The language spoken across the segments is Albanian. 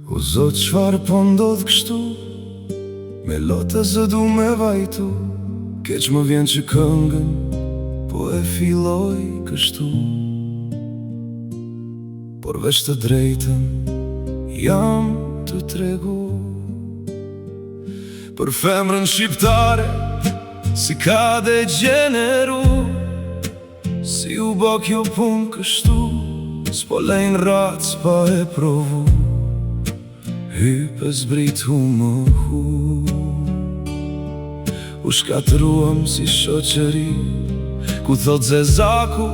O Zot, çfarë po ndodh kështu? Me lotë zë du me vajtu. Keq më vjen që këngën po e filloj kështu. Por veç të drejtën jam të tregu. Për femrën shqiptare si ka dhe gjeneru. Si u bë kjo pun kështu, s'po lejnë ratë s'pa e provu. Hype zbritu më hu. U shkatruam si shoqëri, ku thot Zezaku,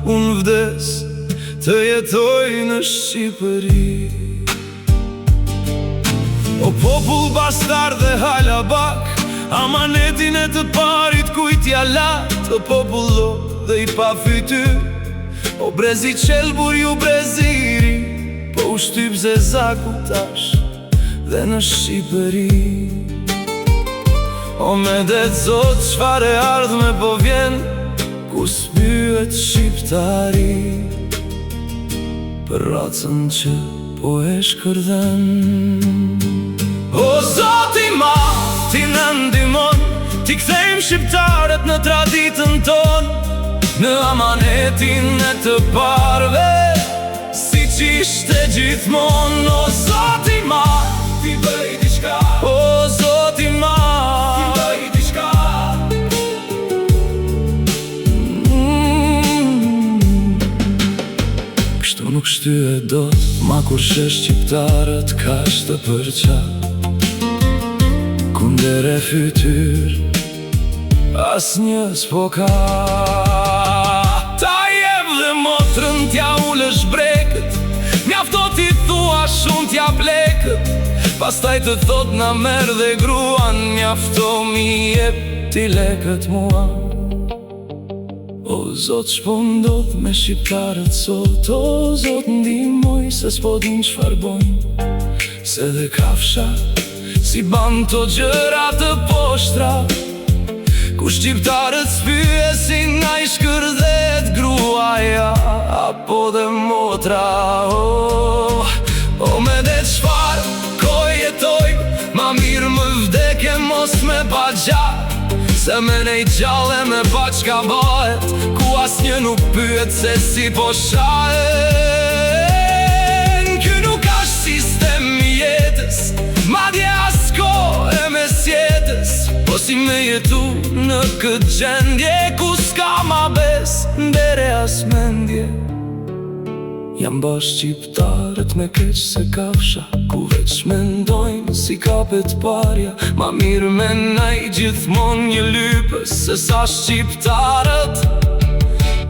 unë vdes të jetoj në Shqipëri. O popull bastard dhe halabak, amanetin e të parit kujtja lat. O popullo dhe i pa fytyr, o brezi qelbur ju breziri. Po u shtyp Zezaku tash dhe në Shqipëri. O me det Zot, çfare ardhme po vjen, ku s'pyet shqiptari për racën që po e shkërdhen. O Zoti ma, ti në ndimon, ti kthejmë shqiptarët në traditën ton, në amanetin e të parve, si që ishte gjithmon. O Zoti ma, ti bëj diçka. O Zoti ma, ti bëj diçka. Kështu nuk shtyhe dot, ma kur shesh shqiptarët kash të përqa. Kunder e fytyr, as një s'po ka. Ta jep dhe motrën t'ja ullësh brekët, mjafto t'i thua shumë t'ja blekët. Pastaj të thot na merë dhe gruan, mjafto mi jep t'i lekët mua. O Zot, shpo ndodh me shqiptarët sot. O Zot, ndihmoj se s'po din çfarë bojnë, se dhe kafsha si ban to gjëra të poshtra, ku shqiptarët spyesin nga i shkërdhet gruaja apo dhe motra. O me det çfarë ko jetoj, ma mirë më vdekje mos me pa gjak, se me nej gjallë me pa qka bëhet, ku asnjë nuk pyet se si po shahet. Ky nuk ashtë sistem i jetës, madje as kohë e mes jetës. Po si me jetu në këtë gjendje, ku s'ka ma bes, ndere as mendje. Jam bash shqiptarët me keq se kafsha, ku veç mendojnë si kapet parja. Ma mirë me nej gjithmon një lypës, se sa shqiptarët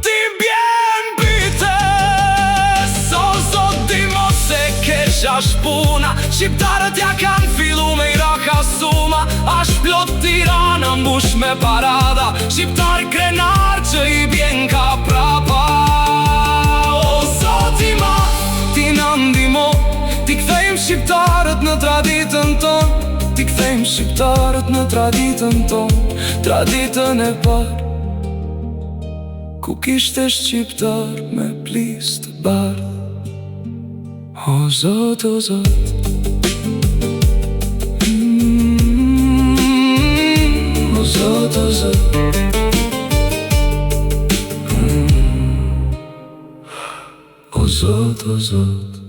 ti bjen pytes. O Zot, di mos e keq ash puna, shqiptarët ja kan fillu me i raka suma. Ash plot Tirana mbush me parada, shqiptar krenar që i bjen ka prapa. O Zoti ma, ti në ndimo, ti kthejmë shqiptarët në traditën ton, ti kthejmë shqiptarët në traditën ton, traditën e parë, ku kishte shqiptar me plis të bardhë. O Zot, o Zot, o Zot, o Zot, o Zot, o Zot.